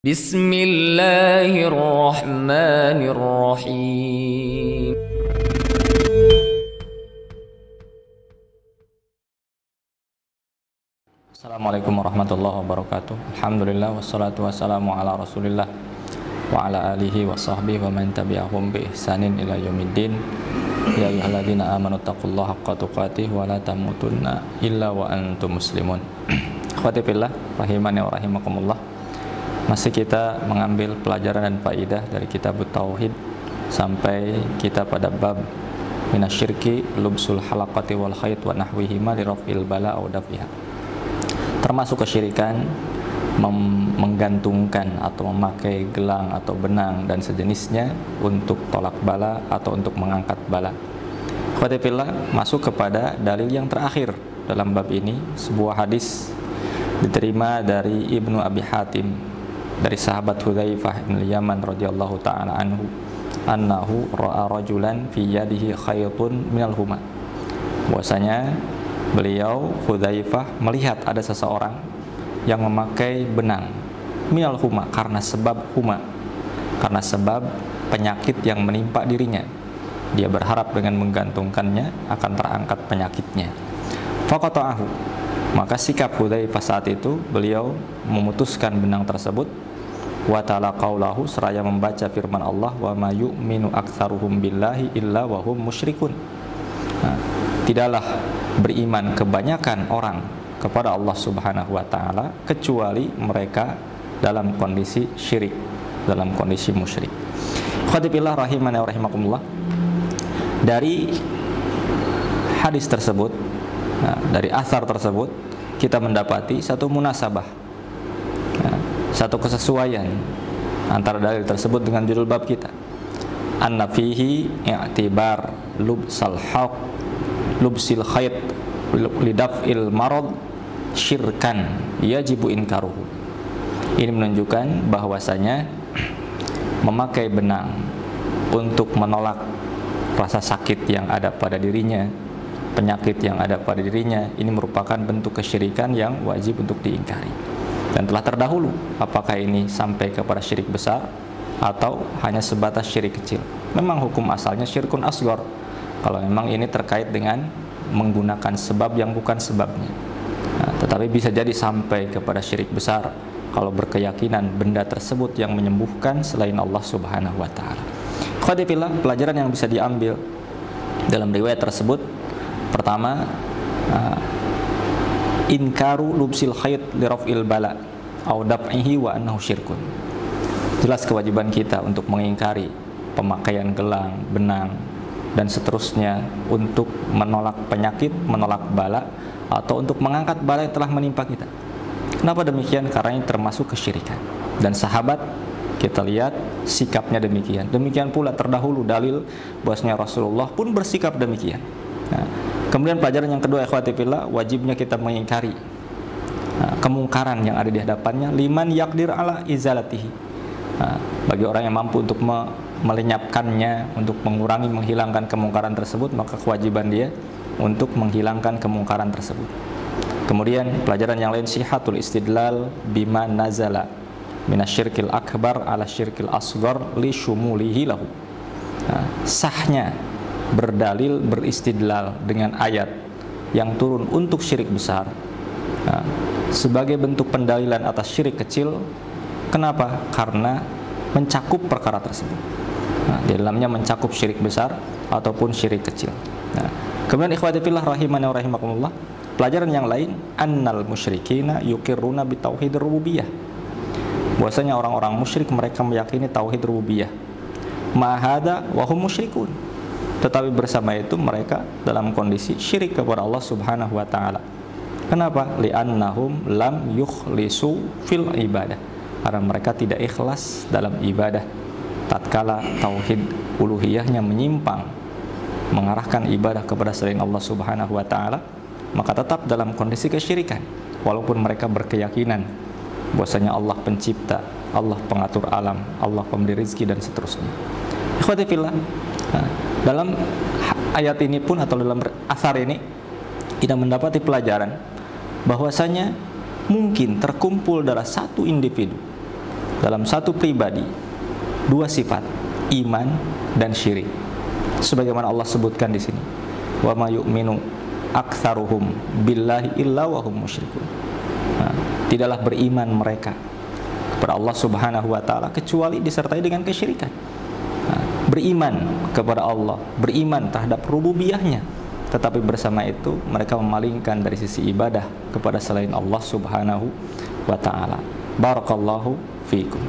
Bismillahirrahmanirrahim. Assalamualaikum warahmatullahi wabarakatuh. Alhamdulillah wassalatu wassalamu ala Rasulillah wa ala alihi wa sahbihi wa man tabi'ahum bi ihsanin ila yaumiddin. Ya ayyuhalladzina amanu taqullaha haqqa tuqatih wa la tamutunna illa wa antum muslimun. Akhwati fillah rahimani wa rahimakumullah. Masih kita mengambil pelajaran dan faidah dari kitab Tauhid sampai kita pada bab minasyirki lubsul halaqati wal khayt wa nahwihima li raf'il bala aw dafiha. Termasuk kesyirikan menggantungkan atau memakai gelang atau benang dan sejenisnya untuk tolak bala atau untuk mengangkat bala. Akhwati fillah, masuk kepada dalil yang terakhir dalam bab ini, sebuah hadis diterima dari Ibnu Abi Hatim dari sahabat Hudzaifah bin Yaman radhiyallahu taala anhu annahu ra'a rajulan fi yadihi khaytun minal huma. Bahwasanya beliau Hudzaifah melihat ada seseorang yang memakai benang minal huma, karena sebab huma, karena sebab penyakit yang menimpa dirinya. Dia berharap dengan menggantungkannya akan terangkat penyakitnya. Faqata'ahu, maka sikap Hudzaifah saat itu, beliau memutuskan benang tersebut. Wa ta'ala qaulahu, seraya membaca firman Allah, wa ma yu'minu aktsaruhum billahi illa wa hum musyrikun. Tidaklah beriman kebanyakan orang kepada Allah Subhanahu wa taala kecuali mereka dalam kondisi syirik, dalam kondisi musyrik. Khatibillah rahimani wa rahimakumullah. Dari hadis tersebut, dari asar tersebut, kita mendapati satu munasabah, satu kesesuaian antara dalil tersebut dengan judul bab kita. Anna fihi i'tibar lubsil khayt lidaf'il marad syirkan yajibu inkaruhu. Ini menunjukkan bahwasanya memakai benang untuk menolak rasa sakit yang ada pada dirinya, penyakit yang ada pada dirinya, ini merupakan bentuk kesyirikan yang wajib untuk diingkari. Dan telah terdahulu apakah ini sampai kepada syirik besar atau hanya sebatas syirik kecil. Memang hukum asalnya syirkun asghar kalau memang ini terkait dengan menggunakan sebab yang bukan sebabnya. Tetapi bisa jadi sampai kepada syirik besar kalau berkeyakinan benda tersebut yang menyembuhkan selain Allah Subhanahu wa taala. Khadifillah, pelajaran yang bisa diambil dalam riwayat tersebut, pertama, inkaru lubsil khayt li raf'il bala au daf'ihi wa annahu syirkun. Jelas kewajiban kita untuk mengingkari pemakaian gelang, benang dan seterusnya untuk menolak penyakit, menolak bala, atau untuk mengangkat bala yang telah menimpa kita. Kenapa demikian? Karena ini termasuk kesyirikan. Dan sahabat kita lihat sikapnya demikian. Demikian pula terdahulu dalil bahwasanya Rasulullah pun bersikap demikian. Kemudian pelajaran yang kedua, ikhwati fillah, wajibnya kita mengingkari kemungkaran yang ada di hadapannya, liman yaqdir ala izalatihi. Bagi orang yang mampu untuk melenyapkannya, untuk mengurangi, menghilangkan kemungkaran tersebut, maka kewajiban dia untuk menghilangkan kemungkaran tersebut. Kemudian pelajaran yang lain, sihatul istidlal bima nazala minasyirkil akbar ala syirkil asghar li syumulihi lahu. Sahnya berdalil, beristidlal dengan ayat yang turun untuk syirik besar sebagai bentuk pendalilan atas syirik kecil. Kenapa? Karena mencakup perkara tersebut. Di dalamnya mencakup syirik besar ataupun syirik kecil. Kemudian ikhwati fillah rahimani wa rahimakumullah, pelajaran yang lain, annal musyrikina yuqirruna bi tauhid rububiyah. Bahwasanya orang-orang musyrik mereka meyakini tauhid rububiyah. Ma hadza wa hum musyrikun. Tetapi bersama itu mereka dalam kondisi syirik kepada Allah Subhanahu wa taala. Kenapa? Li'annahum lam yukhlisu fil ibadah. Karena mereka tidak ikhlas dalam ibadah. Tatkala tauhid uluhiyahnya menyimpang, mengarahkan ibadah kepada selain Allah Subhanahu wa taala, maka tetap dalam kondisi kesyirikan walaupun mereka berkeyakinan bahwasanya Allah pencipta, Allah pengatur alam, Allah pemberi rezeki dan seterusnya. Ikhwati fillah, dalam ayat ini pun atau dalam asar ini kita mendapati pelajaran bahwasanya mungkin terkumpul dalam satu individu dalam satu pribadi dua sifat, iman dan syirik. Sebagaimana Allah sebutkan di sini, wa ma yu'minu aktsaruhum billahi illa wa hum musyrikun. Tidaklah beriman mereka kepada Allah Subhanahu wa taala kecuali disertai dengan kesyirikan. Beriman kepada Allah, beriman terhadap rububiyahnya, tetapi bersama itu mereka memalingkan dari sisi ibadah kepada selain Allah Subhanahu wa taala. Barakallahu fiikum.